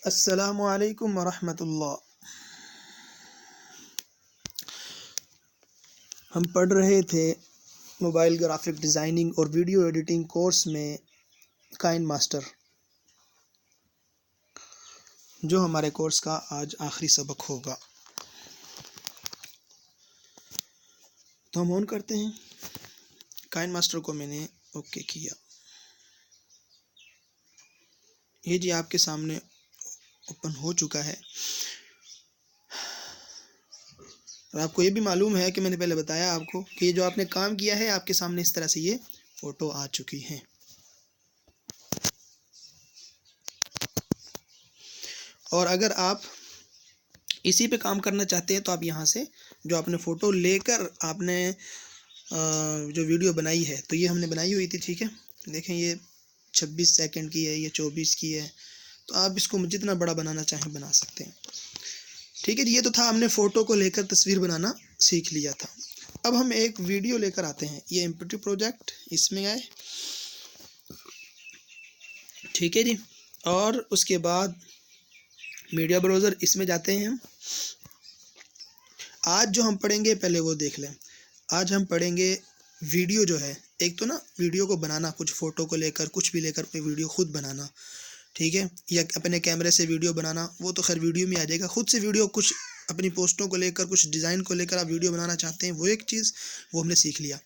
अस्सलामु अलैकुम वरहमतुल्लाह। हम पढ़ रहे थे मोबाइल ग्राफिक डिज़ाइनिंग और वीडियो एडिटिंग कोर्स में काइन मास्टर, जो हमारे कोर्स का आज आखिरी सबक होगा। तो हम ऑन करते हैं। काइन मास्टर को मैंने ओके किया। ये जी आपके सामने ओपन हो चुका है। और आपको ये भी मालूम है कि मैंने पहले बताया आपको कि ये जो आपने काम किया है, आपके सामने इस तरह से ये फ़ोटो आ चुकी है। और अगर आप इसी पे काम करना चाहते हैं तो आप यहाँ से जो आपने फ़ोटो लेकर आपने जो वीडियो बनाई है, तो ये हमने बनाई हुई थी, ठीक है। देखें ये 26 सेकंड की है, ये 24 की है। तो आप इसको जितना बड़ा बनाना चाहें बना सकते हैं, ठीक है जी। ये तो था, हमने फ़ोटो को लेकर तस्वीर बनाना सीख लिया था। अब हम एक वीडियो लेकर आते हैं। ये एमपीटी प्रोजेक्ट इसमें आए, ठीक है जी। और उसके बाद मीडिया ब्राउज़र इसमें जाते हैं हम। आज जो हम पढ़ेंगे पहले वो देख लें। आज हम पढ़ेंगे वीडियो जो है, एक तो ना वीडियो को बनाना, कुछ फ़ोटो को लेकर कुछ भी लेकर कोई वीडियो खुद बनाना, ठीक है, या अपने कैमरे से वीडियो बनाना, वो तो खैर वीडियो में आ जाएगा। खुद से वीडियो, कुछ अपनी पोस्टों को लेकर, कुछ डिज़ाइन को लेकर आप वीडियो बनाना चाहते हैं, वो एक चीज़, वो हमने सीख लिया।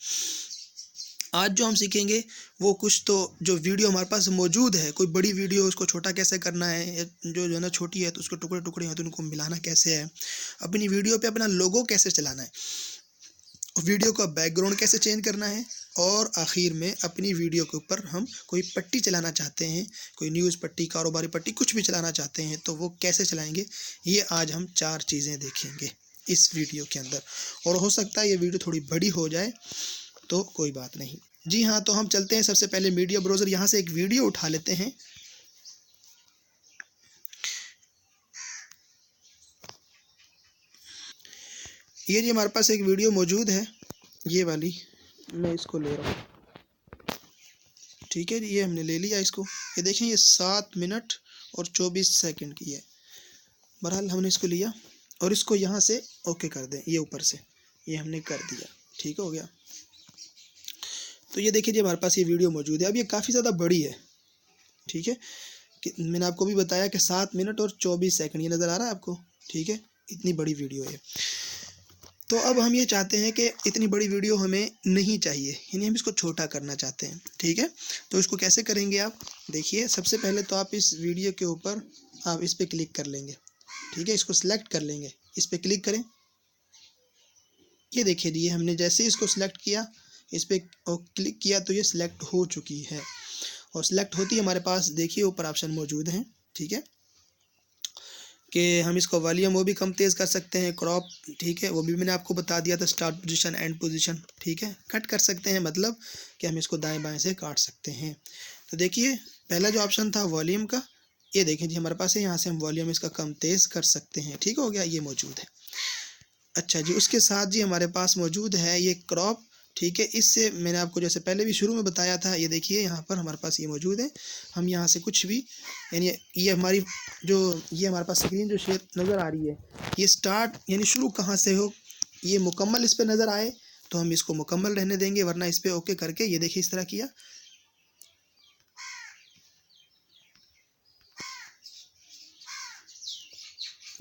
आज जो हम सीखेंगे वो कुछ तो जो वीडियो हमारे पास मौजूद है, कोई बड़ी वीडियो, उसको छोटा कैसे करना है, जो है ना छोटी है तो उसको टुकड़े टुकड़े हैं तो उनको मिलाना कैसे है, अपनी वीडियो पे अपना लोगो कैसे चलाना है, वीडियो का बैकग्राउंड कैसे चेंज करना है, और आखिर में अपनी वीडियो के ऊपर हम कोई पट्टी चलाना चाहते हैं, कोई न्यूज़ पट्टी, कारोबारी पट्टी, कुछ भी चलाना चाहते हैं तो वो कैसे चलाएंगे। ये आज हम 4 चीज़ें देखेंगे इस वीडियो के अंदर। और हो सकता है ये वीडियो थोड़ी बड़ी हो जाए तो कोई बात नहीं। जी हाँ, तो हम चलते हैं सबसे पहले मीडिया ब्राउज़र। यहाँ से एक वीडियो उठा लेते हैं। ये जी हमारे पास एक वीडियो मौजूद है, ये वाली, मैं इसको ले रहा हूँ, ठीक है जी। ये हमने ले लिया इसको। ये देखें, ये 7 मिनट और 24 सेकंड की है। बहरहाल हमने इसको लिया और इसको यहाँ से ओके कर दें, ये ऊपर से ये हमने कर दिया, ठीक हो गया। तो ये देखिए जी हमारे पास ये वीडियो मौजूद है। अब ये काफ़ी ज़्यादा बड़ी है, ठीक है, कि मैंने आपको भी बताया कि 7 मिनट और 24 सेकंड, ये नज़र आ रहा है आपको, ठीक है, इतनी बड़ी वीडियो है। तो अब हम ये चाहते हैं कि इतनी बड़ी वीडियो हमें नहीं चाहिए, यानी हम इसको छोटा करना चाहते हैं, ठीक है। तो इसको कैसे करेंगे आप देखिए। सबसे पहले तो आप इस वीडियो के ऊपर आप इस पर क्लिक कर लेंगे, ठीक है, इसको सिलेक्ट कर लेंगे, इस पर क्लिक करें। ये देखिए जी, हमने जैसे इसको सिलेक्ट किया, इस पर क्लिक किया तो ये सिलेक्ट हो चुकी है। और सिलेक्ट होती है हमारे पास, देखिए ऊपर ऑप्शन मौजूद हैं, ठीक है, कि हम इसको वॉल्यूम वो भी कम तेज़ कर सकते हैं, क्रॉप, ठीक है, वो भी मैंने आपको बता दिया था, स्टार्ट पोजीशन, एंड पोजीशन, ठीक है, कट कर सकते हैं, मतलब कि हम इसको दाएं बाएं से काट सकते हैं। तो देखिए पहला जो ऑप्शन था वॉल्यूम का, ये देखें जी हमारे पास है, यहाँ से हम वॉल्यूम इसका कम तेज़ कर सकते हैं, ठीक हो गया, ये मौजूद है। अच्छा जी, उसके साथ जी हमारे पास मौजूद है ये क्रॉप, ठीक है। इससे मैंने आपको जैसे पहले भी शुरू में बताया था, ये देखिए यहाँ पर हमारे पास ये मौजूद है। हम यहाँ से कुछ भी, यानी ये हमारी जो ये हमारे पास स्क्रीन जो शेप नज़र आ रही है, ये स्टार्ट यानी शुरू कहाँ से हो, ये मुकम्मल इस पर नज़र आए तो हम इसको मुकम्मल रहने देंगे, वरना इस पर ओके करके ये देखिए इस तरह किया।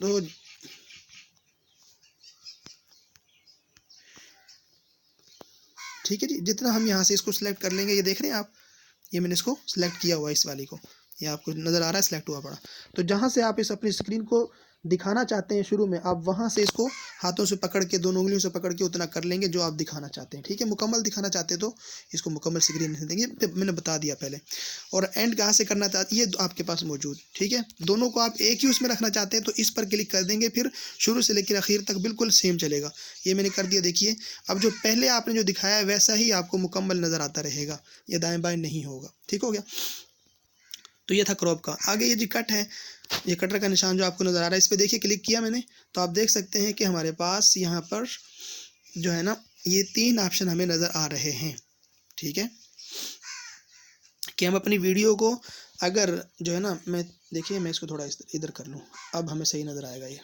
तो ठीक है जी, जितना हम यहाँ से इसको सिलेक्ट कर लेंगे, ये देख रहे हैं आप, ये मैंने इसको सिलेक्ट किया हुआ है, इस वाली को, ये आपको नज़र आ रहा है सिलेक्ट हुआ पड़ा। तो जहाँ से आप इस अपनी स्क्रीन को दिखाना चाहते हैं शुरू में, आप वहाँ से इसको हाथों से पकड़ के, दोनों उंगलियों से पकड़ के उतना कर लेंगे जो आप दिखाना चाहते हैं, ठीक है। मुकम्मल दिखाना चाहते हैं तो इसको मुकम्मल स्क्रीन नहीं देंगे, मैंने बता दिया पहले। और एंड कहाँ से करना चाहते हैं, ये आपके पास मौजूद, ठीक है। दोनों को आप एक ही उसमें रखना चाहते हैं तो इस पर क्लिक कर देंगे, फिर शुरू से लेकर आखिर तक बिल्कुल सेम चलेगा। ये मैंने कर दिया, देखिए। अब जो पहले आपने जो दिखाया है वैसा ही आपको मुकम्मल नज़र आता रहेगा, ये दाएँ बाएँ नहीं होगा, ठीक हो गया। तो ये था क्रॉप का। आगे ये जी कट है, ये कटर का निशान जो आपको नज़र आ रहा है, इस पर देखिए क्लिक किया मैंने, तो आप देख सकते हैं कि हमारे पास यहाँ पर जो है ना ये 3 ऑप्शन हमें नज़र आ रहे हैं, ठीक है, कि हम अपनी वीडियो को अगर जो है ना, मैं देखिए मैं इसको थोड़ा इधर कर लूँ, अब हमें सही नज़र आएगा ये।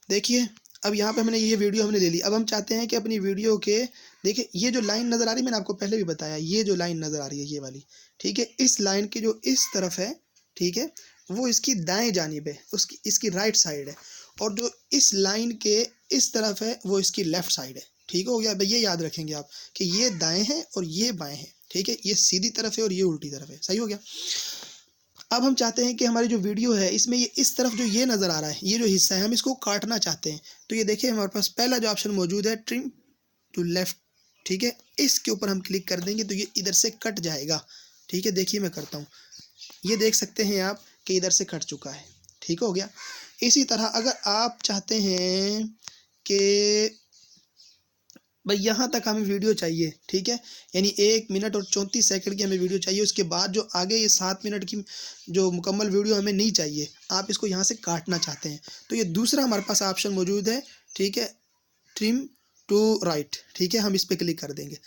देखिए अब यहाँ पे हमने ये वीडियो हमने ले ली। अब हम चाहते हैं कि अपनी वीडियो के, देखिए ये जो लाइन नज़र आ रही है, मैंने आपको पहले भी बताया, ये जो लाइन नज़र आ रही है ये वाली, ठीक है, इस लाइन की जो इस तरफ है, ठीक है, वो इसकी दाएं जानिब है, उसकी इसकी राइट साइड है, और जो इस लाइन के इस तरफ है वो इसकी लेफ्ट साइड है। ठीक हो गया। अब ये याद रखेंगे आप कि ये दाएं हैं और ये बाएं हैं, ठीक है, ये सीधी तरफ है और ये उल्टी तरफ है। सही हो गया। अब हम चाहते हैं कि हमारी जो वीडियो है इसमें ये इस तरफ जो ये नज़र आ रहा है, ये जो हिस्सा है, हम इसको काटना चाहते हैं। तो ये देखिए हमारे पास पहला जो ऑप्शन मौजूद है, ट्रिम टू लेफ्ट, ठीक है, इसके ऊपर हम क्लिक कर देंगे तो ये इधर से कट जाएगा। ठीक है, देखिए मैं करता हूँ, ये देख सकते हैं आप कि इधर से कट चुका है। ठीक हो गया। इसी तरह अगर आप चाहते हैं कि भाई यहाँ तक हमें वीडियो चाहिए, ठीक है, यानी 1 मिनट और 34 सेकंड की हमें वीडियो चाहिए, उसके बाद जो आगे ये 7 मिनट की जो मुकम्मल वीडियो हमें नहीं चाहिए, आप इसको यहाँ से काटना चाहते हैं, तो ये दूसरा हमारे पास ऑप्शन मौजूद है, ठीक है, ट्रिम टू राइट, ठीक है, हम इस पर क्लिक कर देंगे।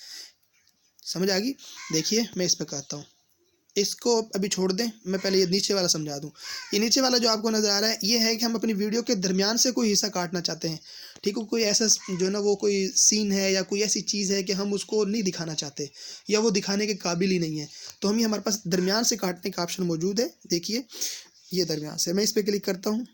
समझ आ गई। देखिए मैं इस पर कहता हूँ, इसको अभी छोड़ दें, मैं पहले ये नीचे वाला समझा दूं। ये नीचे वाला जो आपको नज़र आ रहा है, ये है कि हम अपनी वीडियो के दरमियान से कोई हिस्सा काटना चाहते हैं। ठीक है, कोई ऐसा जो है ना, वो कोई सीन है या कोई ऐसी चीज़ है कि हम उसको नहीं दिखाना चाहते या वो दिखाने के काबिल ही नहीं है, तो हम ये हमारे पास दरमियान से काटने का ऑप्शन मौजूद है। देखिए ये दरमियान से, मैं इस पर क्लिक करता हूँ,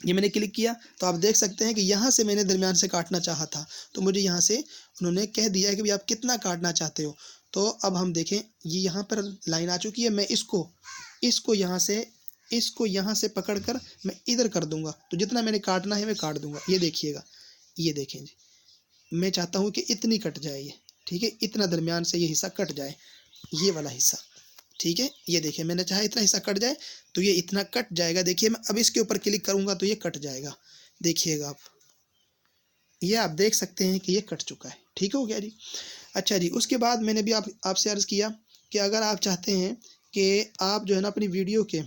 ये मैंने क्लिक किया तो आप देख सकते हैं कि यहाँ से मैंने दरमियान से काटना चाहा था, तो मुझे यहाँ से उन्होंने कह दिया है कि भाई आप कितना काटना चाहते हो। तो अब हम देखें, ये यहाँ पर लाइन आ चुकी है, मैं इसको यहाँ से पकड़ कर मैं इधर कर दूंगा, तो जितना मैंने काटना है मैं काट दूंगा। ये देखिएगा, ये देखें जी, मैं चाहता हूँ कि इतनी कट जाए ये, ठीक है, इतना दरमियान से ये हिस्सा कट जाए, ये वाला हिस्सा, ठीक है, ये देखिए मैंने चाहा इतना हिस्सा कट जाए तो ये इतना कट जाएगा। देखिए मैं अब इसके ऊपर क्लिक करूँगा तो ये कट जाएगा, देखिएगा आप, ये आप देख सकते हैं कि ये कट चुका है। ठीक हो गया जी। अच्छा जी, उसके बाद मैंने भी आपसे अर्ज़ किया कि अगर आप चाहते हैं कि आप जो है ना अपनी वीडियो के,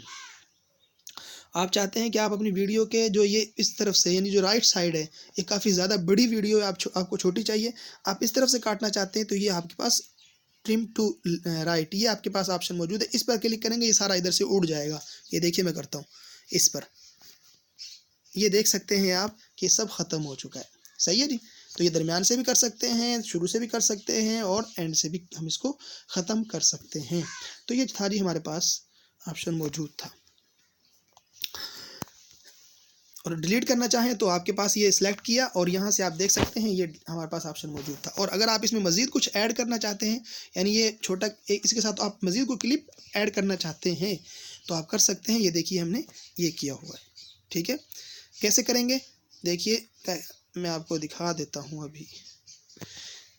आप चाहते हैं कि आप अपनी वीडियो के जो ये इस तरफ से, यानी जो राइट साइड है, ये काफ़ी ज़्यादा बड़ी वीडियो है, आपको छोटी चाहिए, आप इस तरफ से काटना चाहते हैं, तो ये आपके पास ट्रिम टू राइट, ये आपके पास ऑप्शन मौजूद है। इस पर क्लिक करेंगे, ये सारा इधर से उड़ जाएगा। ये देखिए मैं करता हूँ इस पर, ये देख सकते हैं आप कि सब ख़त्म हो चुका है। सही है जी। तो ये दरमियान से भी कर सकते हैं, शुरू से भी कर सकते हैं, और एंड से भी हम इसको ख़त्म कर सकते हैं। तो ये था जी हमारे पास ऑप्शन मौजूद था। और डिलीट करना चाहें तो आपके पास ये सिलेक्ट किया और यहाँ से आप देख सकते हैं ये हमारे पास ऑप्शन मौजूद था। और अगर आप इसमें मज़ीद कुछ ऐड करना चाहते हैं, यानी ये छोटा इसके साथ आप मज़ीद कोई क्लिप ऐड करना चाहते हैं तो आप कर सकते हैं। ये देखिए हमने ये किया हुआ है। ठीक है, कैसे करेंगे देखिए, मैं आपको दिखा देता हूँ। अभी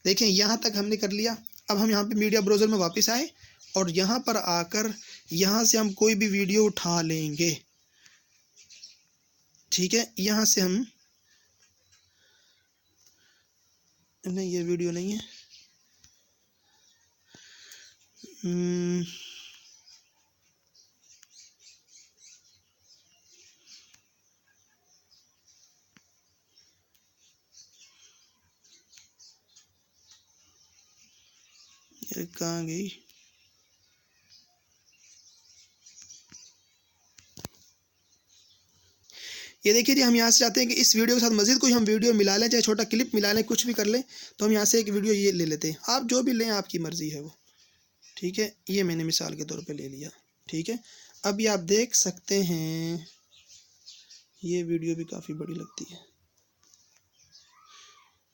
देखें यहाँ तक हमने कर लिया। अब हम यहाँ पे मीडिया ब्राउज़र में वापस आए और यहाँ पर आकर यहाँ से हम कोई भी वीडियो उठा लेंगे। ठीक है, यहाँ से हम, नहीं ये वीडियो नहीं है, ये कहाँ गई। ये देखिए जी, हम यहाँ से चाहते हैं कि इस वीडियो के साथ मज़ीद कोई हम वीडियो मिला लें, चाहे छोटा क्लिप मिला लें, कुछ भी कर लें, तो हम यहाँ से एक वीडियो ये ले लेते हैं। आप जो भी लें आपकी मर्ज़ी है वो। ठीक है, ये मैंने मिसाल के तौर पे ले लिया। ठीक है, अब ये आप देख सकते हैं, ये वीडियो भी काफ़ी बड़ी लगती है।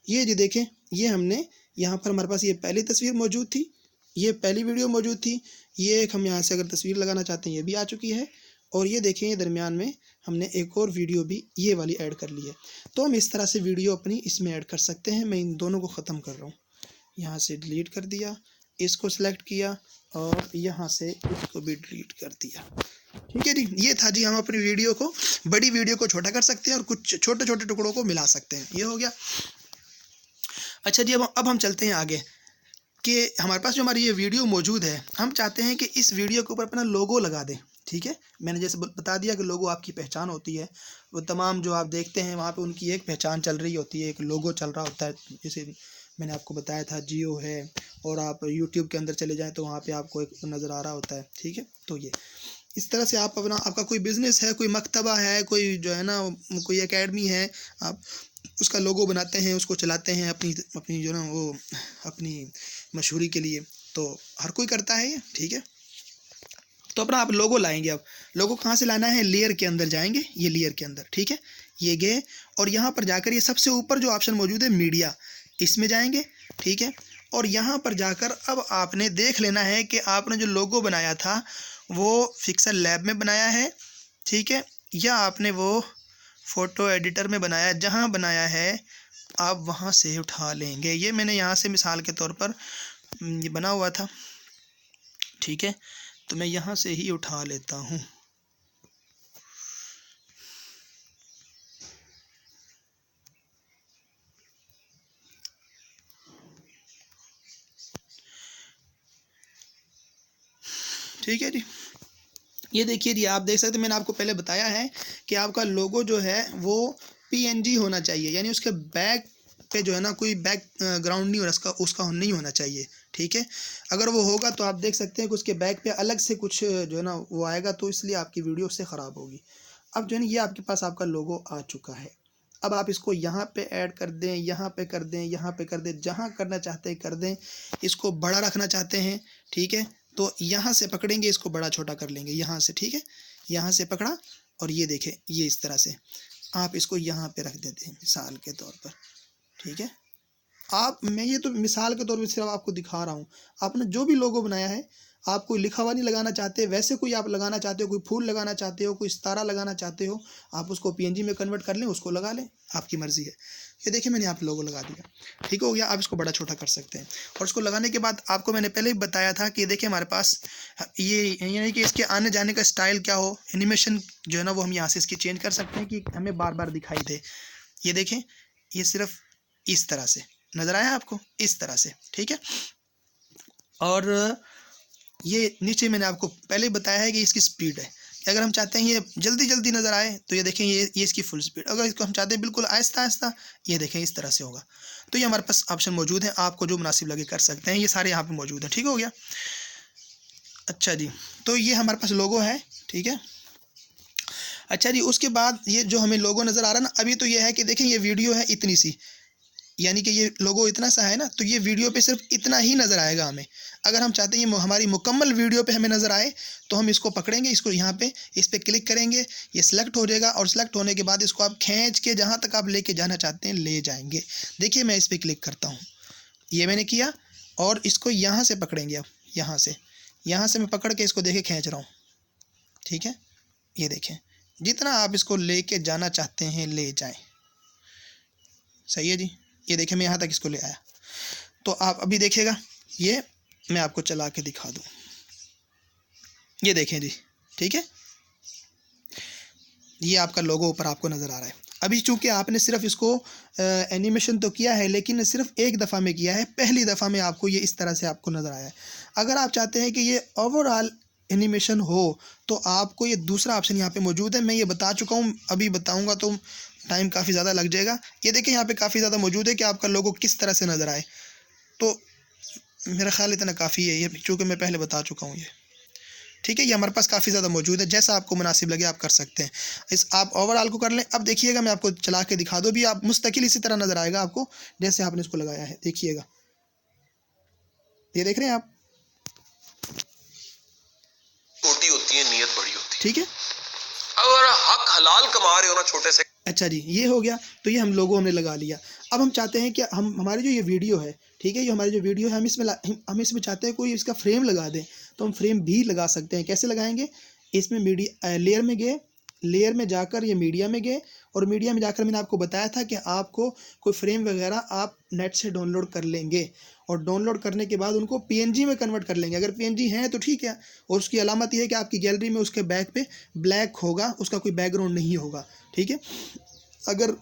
ये जी देखें, ये हमने यहाँ पर हमारे पास ये पहली तस्वीर मौजूद थी, ये पहली वीडियो मौजूद थी, ये एक हम यहाँ से अगर तस्वीर लगाना चाहते हैं ये भी आ चुकी है, और ये देखें ये दरमियान में हमने एक और वीडियो भी ये वाली ऐड कर ली है। तो हम इस तरह से वीडियो अपनी इसमें ऐड कर सकते हैं। मैं इन दोनों को ख़त्म कर रहा हूँ, यहाँ से डिलीट कर दिया, इसको सिलेक्ट किया और यहाँ से इसको भी डिलीट कर दिया। ठीक है जी, ये था जी, हम अपनी वीडियो को, बड़ी वीडियो को छोटा कर सकते हैं और कुछ छोटे छोटे टुकड़ों को मिला सकते हैं। ये हो गया। अच्छा जी, अब हम चलते हैं आगे कि हमारे पास जो हमारी ये वीडियो मौजूद है, हम चाहते हैं कि इस वीडियो के ऊपर अपना लोगो लगा दें। ठीक है, मैंने जैसे बता दिया कि लोगो आपकी पहचान होती है। वो तमाम जो आप देखते हैं वहाँ पे उनकी एक पहचान चल रही होती है, एक लोगो चल रहा होता है। जैसे मैंने आपको बताया था जियो है, और आप यूट्यूब के अंदर चले जाएं तो वहाँ पे आपको एक नज़र आ रहा होता है, ठीक है। तो ये इस तरह से आप अपना, आपका कोई बिज़नेस है, कोई मकतबा है, कोई जो है ना कोई एकेडमी है, आप उसका लोगो बनाते हैं, उसको चलाते हैं अपनी अपनी जो ना वो अपनी मशहूरी के लिए, तो हर कोई करता है ये, ठीक है। तो अपना आप लोगो लाएंगे। अब लोगो कहाँ से लाना है, लेयर के अंदर जाएंगे, ये लेयर के अंदर, ठीक है, ये गए, और यहाँ पर जाकर ये सबसे ऊपर जो ऑप्शन मौजूद है मीडिया, इसमें जाएंगे, ठीक है। और यहाँ पर जाकर अब आपने देख लेना है कि आपने जो लोगो बनाया था वो पिक्सल लैब में बनाया है, ठीक है, या आपने वो फ़ोटो एडिटर में बनाया, जहाँ बनाया है आप वहाँ से उठा लेंगे। ये मैंने यहाँ से मिसाल के तौर पर ये बना हुआ था, ठीक है, तो मैं यहाँ से ही उठा लेता हूँ। ठीक है जी, ये देखिए जी, आप देख सकते हैं मैंने आपको पहले बताया है कि आपका लोगो जो है वो PNG होना चाहिए, यानी उसके बैक पे जो है ना कोई बैक ग्राउंड नहीं हो, उसका नहीं होना चाहिए, ठीक है। अगर वो होगा तो आप देख सकते हैं कि उसके बैक पे अलग से कुछ जो है ना वो आएगा, तो इसलिए आपकी वीडियो उससे ख़राब होगी। अब जो है ना ये आपके पास आपका लोगो आ चुका है। अब आप इसको यहाँ पे ऐड कर दें, यहाँ पे कर दें, यहाँ पे कर दें, जहाँ करना चाहते हैं कर दें। इसको बड़ा रखना चाहते हैं, ठीक है, तो यहाँ से पकड़ेंगे, इसको बड़ा छोटा कर लेंगे यहाँ से, ठीक है, यहाँ से पकड़ा, और ये देखें, ये इस तरह से आप इसको यहाँ पे रख देते हैं मिसाल के तौर पर, ठीक है। मैं ये तो मिसाल के तौर पर सिर्फ आपको दिखा रहा हूँ। आपने जो भी लोगो बनाया है, आप कोई लिखा हुआ नहीं लगाना चाहते, वैसे कोई आप लगाना चाहते हो, कोई फूल लगाना चाहते हो, कोई सितारा लगाना चाहते हो, आप उसको PNG में कन्वर्ट कर लें, उसको लगा लें, आपकी मर्ज़ी है। ये देखिए मैंने यहाँ पे लोगो लगा दिया, ठीक हो गया। आप इसको बड़ा छोटा कर सकते हैं, और इसको लगाने के बाद आपको मैंने पहले ही बताया था कि देखिए हमारे पास ये यानी कि इसके आने जाने का स्टाइल क्या हो, एनिमेशन जो है ना वो हम यहाँ से इसकी चेंज कर सकते हैं कि हमें बार बार दिखाई दे। ये देखें, ये सिर्फ इस तरह से नज़र आया आपको, इस तरह से, ठीक है। और ये नीचे मैंने आपको पहले ही बताया है कि इसकी स्पीड है, कि अगर हम चाहते हैं ये जल्दी जल्दी नज़र आए तो ये देखें, ये इसकी फुल स्पीड। अगर इसको हम चाहते हैं बिल्कुल आहिस्ता आहिस्ता, ये देखें इस तरह से होगा। तो ये हमारे पास ऑप्शन मौजूद है, आपको जो मुनासिब लगे कर सकते हैं, ये सारे यहाँ पे मौजूद हैं, ठीक हो गया। अच्छा जी, तो ये हमारे पास लोगो है, ठीक है। अच्छा जी, उसके बाद ये जो हमें लोगो नज़र आ रहा है ना, अभी तो ये है कि देखें ये वीडियो है इतनी सी, यानी कि ये लोगो इतना सा है ना, तो ये वीडियो पे सिर्फ इतना ही नज़र आएगा हमें। अगर हम चाहते हैं ये हमारी मुकम्मल वीडियो पे हमें नज़र आए, तो हम इसको पकड़ेंगे, इसको यहाँ पे इस पर क्लिक करेंगे, ये सिलेक्ट हो जाएगा, और सिलेक्ट होने के बाद इसको आप खींच के जहाँ तक आप लेके जाना चाहते हैं ले जाएंगे। देखिए मैं इस पर क्लिक करता हूँ, ये मैंने किया, और इसको यहाँ से पकड़ेंगे। अब यहाँ से मैं पकड़ के इसको देखे खींच रहा हूँ, ठीक है। ये देखें, जितना आप इसको लेके जाना चाहते हैं ले जाएं, सही है जी। ये देखें मैं यहाँ तक इसको ले आया। तो आप अभी देखिएगा, ये मैं आपको चला के दिखा दूँ, ये देखें जी, ठीक है, ये आपका लोगो ऊपर आपको नज़र आ रहा है। अभी चूंकि आपने सिर्फ इसको एनिमेशन तो किया है, लेकिन सिर्फ एक दफ़ा में किया है, पहली दफ़ा में आपको ये इस तरह से आपको नज़र आया है। अगर आप चाहते हैं कि ये ओवरऑल एनिमेशन हो, तो आपको ये दूसरा ऑप्शन यहाँ पे मौजूद है, मैं ये बता चुका हूँ, अभी बताऊँगा तो टाइम काफ़ी ज़्यादा लग जाएगा। ये देखें यहाँ पे काफ़ी ज़्यादा मौजूद है कि आपका लोगो किस तरह से नज़र आए, तो मेरा ख्याल इतना काफ़ी है, ये चूँकि मैं पहले बता चुका हूँ ये, ठीक है। ये हमारे पास काफ़ी ज़्यादा मौजूद है, जैसा आपको मुनासिब लगे आप कर सकते हैं। आप ओवरऑल को कर लें। अब देखिएगा मैं आपको चला के दिखा दूँ, भी आप मुस्तकिल इसी तरह नज़र आएगा आपको जैसे आपने इसको लगाया है, देखिएगा, ये देख रहे हैं आप, छोटी होती है नीयत बड़ी होती है, ठीक है। अगर हक हलाल कमा रहे हो ना छोटे से। अच्छा जी, ये हो गया, तो ये हम लोगों हमने लगा लिया। अब हम चाहते हैं कि हम हमारी जो ये वीडियो है, ठीक है, ये हमारी जो वीडियो है हम इसमें चाहते हैं कोई इसका फ्रेम लगा दें, तो हम फ्रेम भी लगा सकते हैं। कैसे लगाएंगे, इसमें लेयर में गए, लेयर में जाकर ये मीडिया में गए, और मीडिया में जाकर मैंने आपको बताया था कि आपको कोई फ्रेम वगैरह आप नेट से डाउनलोड कर लेंगे, और डाउनलोड करने के बाद उनको PNG में कन्वर्ट कर लेंगे। अगर PNG हैं तो ठीक है, और उसकी अलामत ये है कि आपकी गैलरी में उसके बैक पे ब्लैक होगा, उसका कोई बैकग्राउंड नहीं होगा, ठीक है। अगर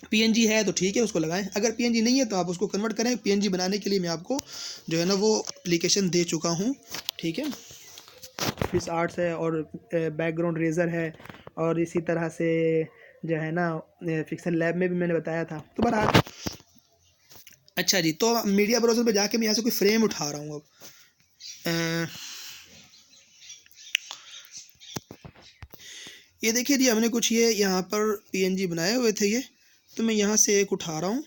PNG है तो ठीक है, उसको लगाएं। अगर PNG नहीं है तो आप उसको कन्वर्ट करें। PNG बनाने के लिए मैं आपको जो है ना वो एप्लीकेशन दे चुका हूँ, ठीक है, फिश आर्ट्स है, और बैकग्राउंड रेजर है, और इसी तरह से जो है ना पिक्सल लैब में भी मैंने बताया था। तो बहरहाल अच्छा जी, तो मीडिया ब्राउज़र पे जाके मैं यहाँ से कोई फ्रेम उठा रहा हूँ अब। ये देखिए जी, हमने कुछ ये यहाँ पर PNG बनाए हुए थे ये, तो मैं यहाँ से एक उठा रहा हूँ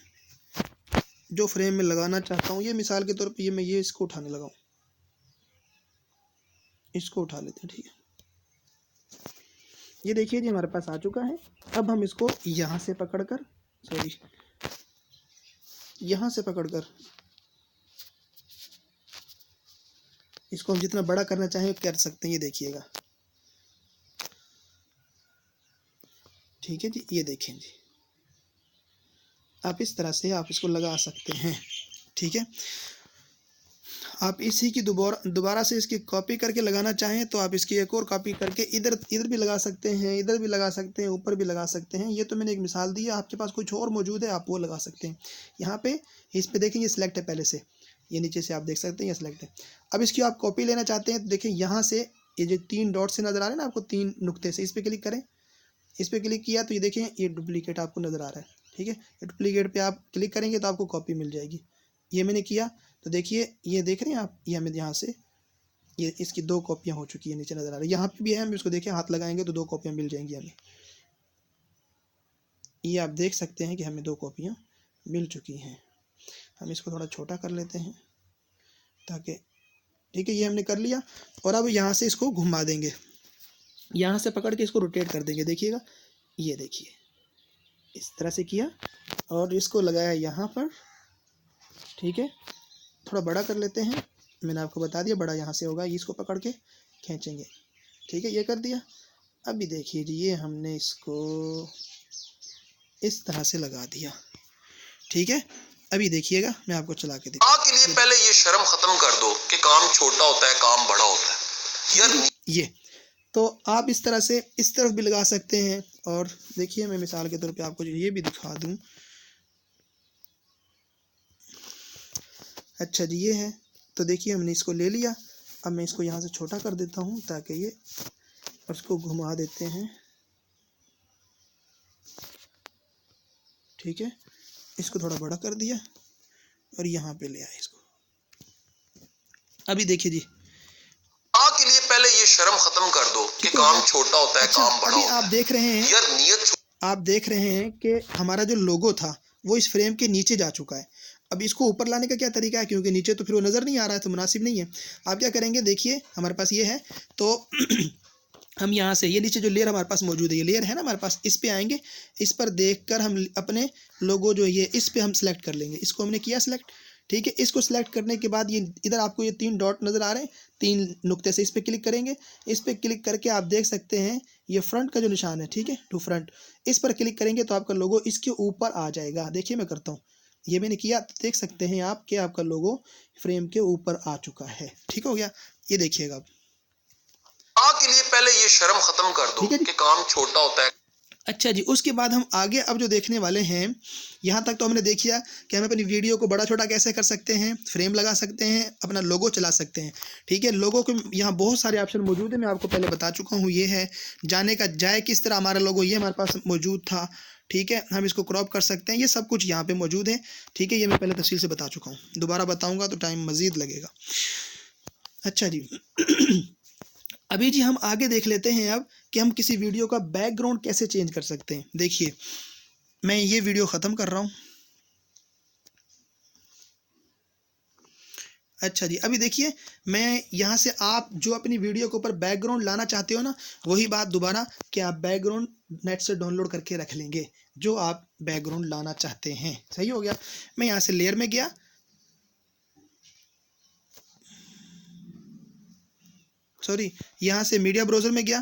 जो फ्रेम में लगाना चाहता हूँ। ये मिसाल के तौर पे ये मैं ये इसको उठाने लगा हूँ, इसको उठा लेते हैं, ठीक है। ये देखिए जी हमारे पास आ चुका है। अब हम इसको यहाँ से पकड़कर, सॉरी, यहाँ से पकड़कर इसको हम जितना बड़ा करना चाहें कर सकते हैं। ये देखिएगा, ठीक है जी। ये देखें जी, आप इस तरह से आप इसको लगा सकते हैं, ठीक है। आप इसी की दोबारा से इसकी कॉपी करके लगाना चाहें तो आप इसकी एक और कॉपी करके इधर भी लगा सकते हैं, इधर भी लगा सकते हैं, ऊपर भी लगा सकते हैं। ये तो मैंने एक मिसाल दी है, आपके पास कुछ और मौजूद है आप वो लगा सकते हैं। यहाँ पे इस पे देखें, ये सिलेक्ट है पहले से, ये नीचे से आप देख सकते हैं ये सिलेक्ट है। अब इसकी आप कॉपी लेना चाहते हैं तो देखें यहाँ से ये जो 3 डॉट से नज़र आ रहे हैं ना आपको, 3 नुक्ते से, इस पर क्लिक करें। इस पर क्लिक किया तो ये देखें ये डुप्लीकेट आपको नज़र आ रहा है, ठीक है। डुप्लीकेट पे आप क्लिक करेंगे तो आपको कॉपी मिल जाएगी। ये मैंने किया तो देखिए, ये देख रहे हैं आप, ये हमें यहाँ से ये इसकी 2 कॉपियाँ हो चुकी है, नीचे नज़र आ रही है। यहाँ पे भी है, हम इसको देखें हाथ लगाएंगे तो 2 कॉपियाँ मिल जाएंगी हमें। ये आप देख सकते हैं कि हमें 2 कॉपियाँ मिल चुकी हैं। हम इसको थोड़ा छोटा कर लेते हैं ताकि, ठीक है, ये हमने कर लिया। और अब यहाँ से इसको घुमा देंगे, यहाँ से पकड़ के इसको रोटेट कर देंगे। देखिएगा, ये देखिए इस तरह से किया और इसको लगाया यहाँ पर, ठीक है। थोड़ा बड़ा कर लेते हैं, मैंने आपको बता दिया बड़ा यहाँ से होगा, इसको पकड़ के खींचेंगे, ठीक है। ये कर दिया। अभी देखिए जी, ये हमने इसको इस तरह से लगा दिया, ठीक है। अभी देखिएगा, मैं आपको चला के दिखा के लिए पहले ये शर्म खत्म कर दो कि काम छोटा होता है, काम बड़ा होता है यार। ये तो आप इस तरह से इस तरफ भी लगा सकते हैं। और देखिए, मैं मिसाल के तौर पे आपको ये भी दिखा दूं। अच्छा जी, ये है। तो देखिए हमने इसको ले लिया। अब मैं इसको यहाँ से छोटा कर देता हूँ ताकि ये, और इसको घुमा देते हैं, ठीक है। इसको थोड़ा बड़ा कर दिया और यहाँ पे ले आए इसको। अभी देखिए जी, के लिए पहले ये शर्म खत्म कर दो कि काम छोटा होता है, काम बड़ा होता है। आप देख रहे हैं यार नियत, आप देख रहे हैं कि हमारा जो लोगो था वो इस फ्रेम के नीचे जा चुका है। अब इसको ऊपर लाने का क्या तरीका है, क्योंकि नीचे तो फिर वो नज़र नहीं आ रहा है तो मुनासिब नहीं है। आप क्या करेंगे, देखिए हमारे पास ये है तो हम यहाँ से ये नीचे जो लेयर हमारे पास मौजूद है, ये लेयर है ना हमारे पास, इस पे आएंगे। इस पर देखकर हम अपने लोगो जो ये इस पे हम सेलेक्ट कर लेंगे। इसको हमने किया सेलेक्ट, ठीक है। इसको सेलेक्ट करने के बाद ये इधर आपको ये 3 डॉट नज़र आ रहे हैं, 3 नुक्ते से, इस पर क्लिक करेंगे। इस पर क्लिक करके आप देख सकते हैं ये फ्रंट का जो निशान है, ठीक है, टू फ्रंट, इस पर क्लिक करेंगे तो आपका लोगो इसके ऊपर आ जाएगा। देखिए मैं करता हूँ, ये मैंने किया तो देख सकते हैं आप कि आपका लोगो फ्रेम के ऊपर आ चुका है, ठीक हो गया। ये देखिएगा अब के लिए पहले ये शर्म खत्म कर दो कि काम छोटा होता है। अच्छा जी, उसके बाद हम आगे अब जो देखने वाले हैं, यहाँ तक तो हमने देख लिया कि हम अपनी वीडियो को बड़ा छोटा कैसे कर सकते हैं, फ्रेम लगा सकते हैं, अपना लोगो चला सकते हैं, ठीक है। लोगो के यहाँ बहुत सारे ऑप्शन मौजूद है, मैं आपको पहले बता चुका हूँ। ये है जाने का जाए किस तरह हमारा लोगो, ये हमारे पास मौजूद था, ठीक है। हम इसको क्रॉप कर सकते हैं, ये सब कुछ यहाँ पर मौजूद है, ठीक है। ये मैं पहले तफसील से बता चुका हूँ, दोबारा बताऊँगा तो टाइम मज़ीद लगेगा। अच्छा जी अभी जी हम आगे देख लेते हैं अब कि हम किसी वीडियो का बैकग्राउंड कैसे चेंज कर सकते हैं। देखिए मैं ये वीडियो ख़त्म कर रहा हूँ। अच्छा जी, अभी देखिए मैं यहाँ से, आप जो अपनी वीडियो के ऊपर बैकग्राउंड लाना चाहते हो ना, वही बात दोबारा कि आप बैकग्राउंड नेट से डाउनलोड करके रख लेंगे जो आप बैकग्राउंड लाना चाहते हैं। सही हो गया। मैं यहाँ से लेयर में गया, सॉरी, यहाँ से मीडिया ब्राउज़र में गया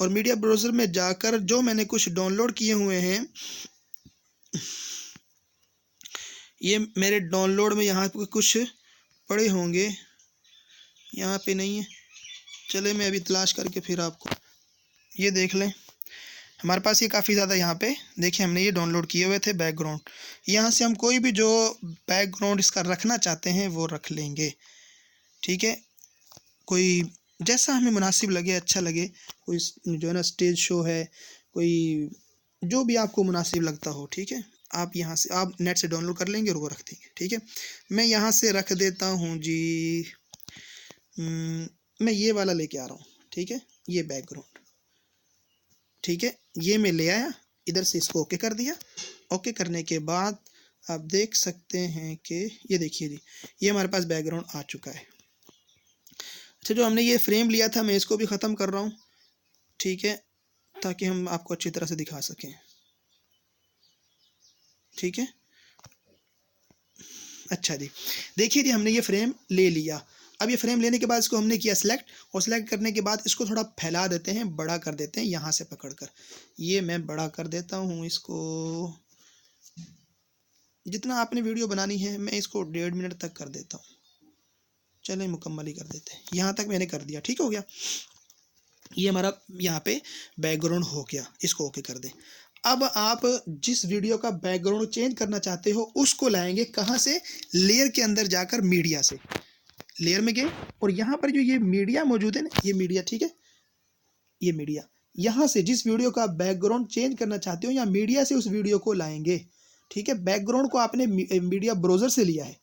और मीडिया ब्राउज़र में जाकर जो मैंने कुछ डाउनलोड किए हुए हैं, ये मेरे डाउनलोड में यहाँ पे कुछ पड़े होंगे, यहाँ पे नहीं है। चले मैं अभी तलाश करके फिर आपको ये देख लें। हमारे पास ये काफ़ी ज़्यादा यहाँ पे देखिए हमने ये डाउनलोड किए हुए थे बैकग्राउंड। यहाँ से हम कोई भी जो बैकग्राउंड इसका रखना चाहते हैं वो रख लेंगे, ठीक है। कोई जैसा हमें मुनासिब लगे, अच्छा लगे, कोई जो है ना स्टेज शो है, कोई जो भी आपको मुनासिब लगता हो, ठीक है, आप यहाँ से आप नेट से डाउनलोड कर लेंगे और वो रख देंगे, ठीक है। मैं यहाँ से रख देता हूँ जी, मैं ये वाला लेके आ रहा हूँ, ठीक है, ये बैकग्राउंड, ठीक है, ये मैं ले आया, इधर से इसको ओके कर दिया। ओके करने के बाद आप देख सकते हैं कि ये देखिए जी, ये हमारे पास बैकग्राउंड आ चुका है। अच्छा, जो हमने ये फ्रेम लिया था मैं इसको भी ख़त्म कर रहा हूँ, ठीक है, ताकि हम आपको अच्छी तरह से दिखा सकें, ठीक है। अच्छा जी, देखिए जी, हमने ये फ्रेम ले लिया। अब ये फ्रेम लेने के बाद इसको हमने किया सिलेक्ट, और सिलेक्ट करने के बाद इसको थोड़ा फैला देते हैं, बड़ा कर देते हैं यहाँ से पकड़कर। ये मैं बड़ा कर देता हूँ इसको, जितना आपने वीडियो बनानी है मैं इसको 1.5 मिनट तक कर देता हूँ। चलें मुकम्मल ही कर देते हैं, यहाँ तक मैंने कर दिया, ठीक हो गया। ये हमारा यहाँ पे बैकग्राउंड हो गया, इसको ओके कर दें। अब आप जिस वीडियो का बैकग्राउंड चेंज करना चाहते हो उसको लाएंगे कहाँ से, लेयर के अंदर जाकर मीडिया से, लेयर में गए और यहाँ पर जो ये मीडिया मौजूद है ना, ये मीडिया, ठीक है, ये मीडिया, यहाँ से जिस वीडियो का बैकग्राउंड चेंज करना चाहते हो या मीडिया से उस वीडियो को लाएंगे, ठीक है। बैकग्राउंड को आपने मीडिया ब्राउज़र से लिया है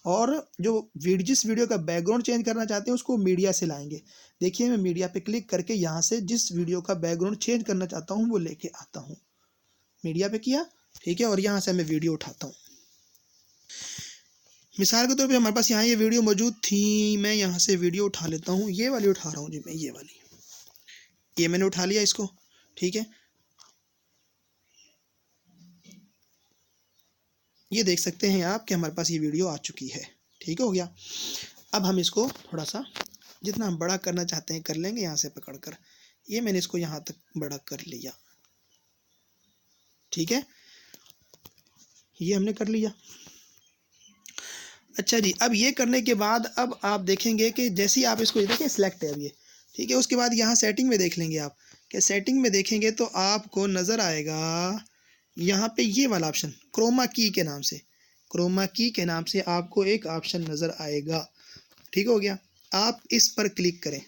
और जो जिस वीडियो का बैकग्राउंड चेंज करना चाहते हैं उसको मीडिया से लाएंगे। देखिए, मैं मीडिया पे क्लिक करके यहाँ से जिस वीडियो का बैकग्राउंड चेंज करना चाहता हूँ वो लेके आता हूँ, मीडिया पे किया, ठीक है, और यहाँ से मैं वीडियो उठाता हूँ। मिसाल के तौर पे हमारे पास यहाँ ये वीडियो मौजूद थी, मैं यहाँ से वीडियो उठा लेता हूँ, ये वाली उठा रहा हूँ जी मैं, ये वाली, ये मैंने उठा लिया इसको, ठीक है। ये देख सकते हैं आप कि हमारे पास ये वीडियो आ चुकी है, ठीक हो गया। अब हम इसको थोड़ा सा जितना हम बड़ा करना चाहते हैं कर लेंगे, यहाँ से पकड़कर, ये मैंने इसको यहाँ तक बड़ा कर लिया, ठीक है, ये हमने कर लिया। अच्छा जी, अब ये करने के बाद अब आप देखेंगे कि जैसे ही आप इसको देखिए सिलेक्ट है अब ये, ठीक है। उसके बाद यहाँ सेटिंग में देख लेंगे आप, कि सेटिंग में देखेंगे तो आपको नज़र आएगा यहाँ पे ये वाला ऑप्शन क्रोमा की के नाम से, क्रोमा की के नाम से आपको एक ऑप्शन नज़र आएगा, ठीक हो गया। आप इस पर क्लिक करें,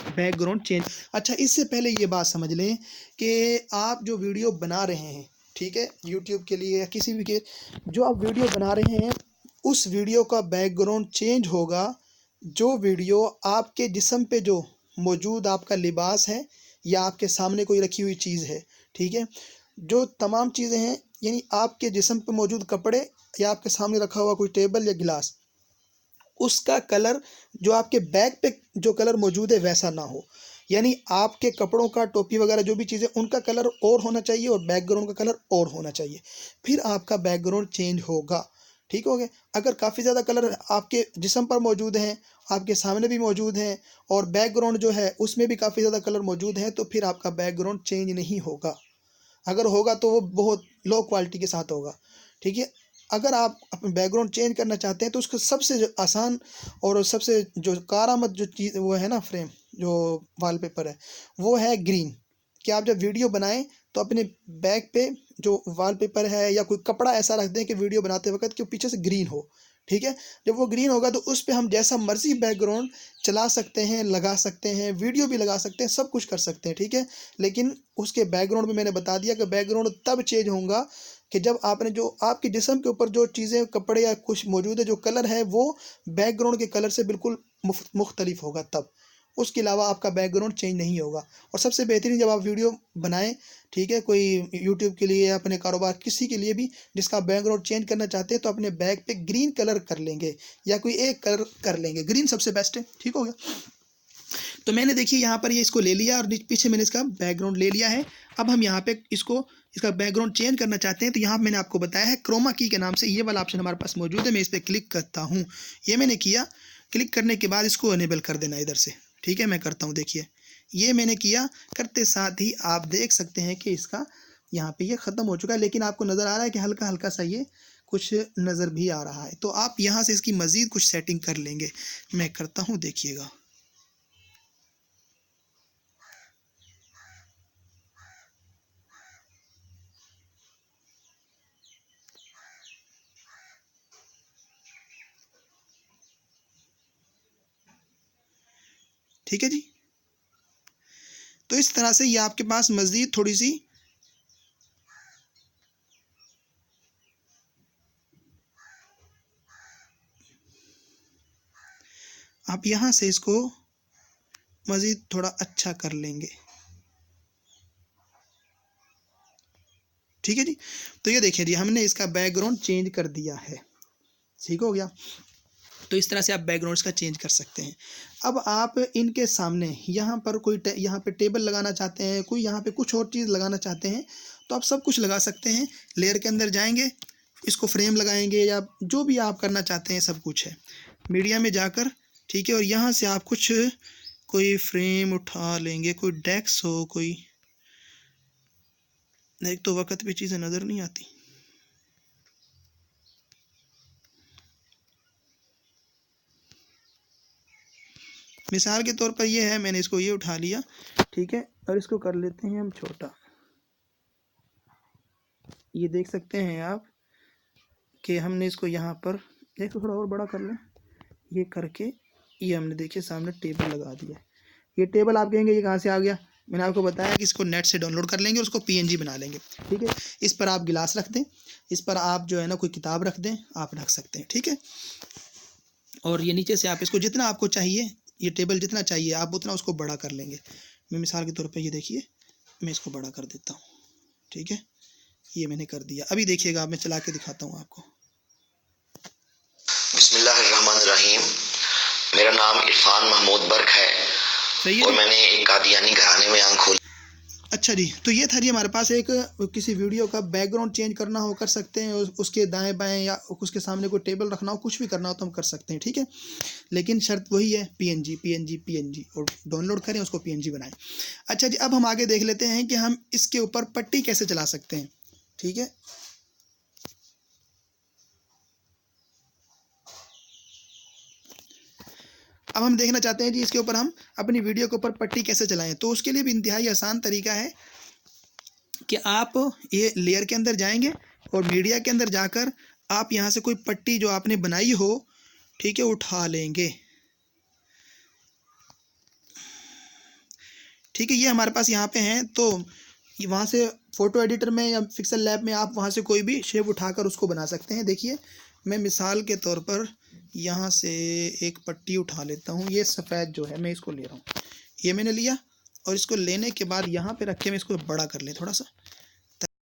बैकग्राउंड चेंज। अच्छा, इससे पहले ये बात समझ लें कि आप जो वीडियो बना रहे हैं, ठीक है, यूट्यूब के लिए या किसी भी के जो आप वीडियो बना रहे हैं उस वीडियो का बैकग्राउंड चेंज होगा जो वीडियो आपके जिस्म पे जो मौजूद आपका लिबास है या आपके सामने कोई रखी हुई चीज़ है, ठीक है, जो तमाम चीज़ें हैं, यानी आपके जिस्म पे मौजूद कपड़े या आपके सामने रखा हुआ कोई टेबल या गिलास, उसका कलर जो आपके बैग पे जो कलर मौजूद है वैसा ना हो। यानी आपके कपड़ों का, टोपी वगैरह जो भी चीज़ें, उनका कलर और होना चाहिए और बैकग्राउंड का कलर और होना चाहिए, फिर आपका बैकग्राउंड चेंज होगा, ठीक हो गया। अगर काफ़ी ज़्यादा कलर आपके जिस्म पर मौजूद हैं, आपके सामने भी मौजूद हैं और बैकग्राउंड जो है उसमें भी काफ़ी ज़्यादा कलर मौजूद हैं, तो फिर आपका बैकग्राउंड चेंज नहीं होगा। अगर होगा तो वो बहुत लो क्वालिटी के साथ होगा, ठीक है। अगर आप अपना बैकग्राउंड चेंज करना चाहते हैं तो उसका सबसे जो आसान और सबसे जो कारआमद जो चीज़ वो है ना, फ्रेम जो वॉलपेपर है वो है ग्रीन। कि आप जब वीडियो बनाएं तो अपने बैक पे जो वॉलपेपर है या कोई कपड़ा ऐसा रख दें कि वीडियो बनाते वक्त कि पीछे से ग्रीन हो, ठीक है। जब वो ग्रीन होगा तो उस पर हम जैसा मर्जी बैकग्राउंड चला सकते हैं, लगा सकते हैं, वीडियो भी लगा सकते हैं, सब कुछ कर सकते हैं, ठीक है। लेकिन उसके बैकग्राउंड में मैंने बता दिया कि बैकग्राउंड तब चेंज होगा कि जब आपने जो आपके जिस्म के ऊपर जो चीज़ें, कपड़े या कुछ मौजूद है, जो कलर है वो बैकग्राउंड के कलर से बिल्कुल मुख्तलिफ होगा, तब। उसके अलावा आपका बैकग्राउंड चेंज नहीं होगा। और सबसे बेहतरीन जब आप वीडियो बनाएं, ठीक है, कोई यूट्यूब के लिए या अपने कारोबार किसी के लिए भी जिसका बैकग्राउंड चेंज करना चाहते हैं तो अपने बैक पे ग्रीन कलर कर लेंगे या कोई एक कलर कर लेंगे, ग्रीन सबसे बेस्ट है, ठीक हो गया। तो मैंने देखिए यहाँ पर ये इसको ले लिया और पीछे मैंने इसका बैकग्राउंड ले लिया है। अब हम यहाँ पे इसका बैकग्राउंड चेंज करना चाहते हैं तो यहाँ मैंने आपको बताया है क्रोमा की के नाम से ये वाला ऑप्शन हमारे पास मौजूद है। मैं इस पर क्लिक करता हूँ, ये मैंने किया। क्लिक करने के बाद इसको अनेबल कर देना इधर से, ठीक है। मैं करता हूँ, देखिए ये मैंने किया। करते साथ ही आप देख सकते हैं कि इसका यहाँ पे ये ख़त्म हो चुका है, लेकिन आपको नज़र आ रहा है कि हल्का हल्का सा ये कुछ नज़र भी आ रहा है। तो आप यहाँ से इसकी मज़ीद कुछ सेटिंग कर लेंगे। मैं करता हूँ, देखिएगा। ठीक है जी। तो इस तरह से ये आपके पास मज़ीद थोड़ी सी आप यहाँ से इसको मज़ीद थोड़ा अच्छा कर लेंगे। ठीक है जी। तो ये देखिए जी, हमने इसका बैकग्राउंड चेंज कर दिया है। ठीक हो गया। तो इस तरह से आप बैकग्राउंड इसका चेंज कर सकते हैं। अब आप इनके सामने यहाँ पर कोई यहाँ पे टेबल लगाना चाहते हैं, कोई यहाँ पे कुछ और चीज़ लगाना चाहते हैं, तो आप सब कुछ लगा सकते हैं। लेयर के अंदर जाएंगे, इसको फ्रेम लगाएंगे या जो भी आप करना चाहते हैं सब कुछ है। मीडिया में जाकर, ठीक है, और यहाँ से आप कुछ कोई फ्रेम उठा लेंगे, कोई डेस्क हो, कोई, एक तो वक्त पे चीज़ें नज़र नहीं आती। मिसाल के तौर पर ये है, मैंने इसको ये उठा लिया, ठीक है, और इसको कर लेते हैं हम छोटा। ये देख सकते हैं आप कि हमने इसको यहाँ पर एक थोड़ा और बड़ा कर लें, ये करके ये हमने देखिए सामने टेबल लगा दिया। ये टेबल आप कहेंगे ये कहाँ से आ गया? मैंने आपको बताया कि इसको नेट से डाउनलोड कर लेंगे और उसको PNG बना लेंगे। ठीक है, इस पर आप गिलास रख दें, इस पर आप जो है ना कोई किताब रख दें, आप रख सकते हैं। ठीक है, और ये नीचे से आप इसको जितना आपको चाहिए, ये टेबल जितना चाहिए आप उतना उसको बड़ा कर लेंगे। मैं मिसाल के तौर पे ये देखिए, मैं इसको बड़ा कर देता हूँ। ठीक है, ये मैंने कर दिया। अभी देखिएगा, मैं चला के दिखाता हूँ आपको। बिस्मिल्लाहिर्रहमानिर्रहीम। मेरा नाम इरफान महमूद बर्क है, सही है, और मैंने एक कादियानी घराने में आंख खोली। अच्छा जी, तो ये था जी हमारे पास एक किसी वीडियो का बैकग्राउंड चेंज करना हो कर सकते हैं, उसके दाएं बाएं या उसके सामने कोई टेबल रखना हो, कुछ भी करना हो तो हम कर सकते हैं। ठीक है, लेकिन शर्त वही है PNG, और डाउनलोड करें उसको PNG बनाएं। अच्छा जी, अब हम आगे देख लेते हैं कि हम इसके ऊपर पट्टी कैसे चला सकते हैं। ठीक है, अब हम देखना चाहते हैं जी इसके ऊपर हम अपनी वीडियो के ऊपर पट्टी कैसे चलाएं। तो उसके लिए भी इंतहाई आसान तरीका है कि आप ये लेयर के अंदर जाएंगे और मीडिया के अंदर जाकर आप यहाँ से कोई पट्टी जो आपने बनाई हो, ठीक है, उठा लेंगे। ठीक है, ये हमारे पास यहाँ पे हैं, तो वहाँ से फ़ोटो एडिटर में या पिक्सल लैब में आप वहाँ से कोई भी शेप उठाकर उसको बना सकते हैं। देखिए, मैं मिसाल के तौर पर यहाँ से एक पट्टी उठा लेता हूँ। ये सफ़ेद जो है मैं इसको ले रहा हूँ, ये मैंने लिया, और इसको लेने के बाद यहाँ पे रख के मैं इसको बड़ा कर ले थोड़ा सा।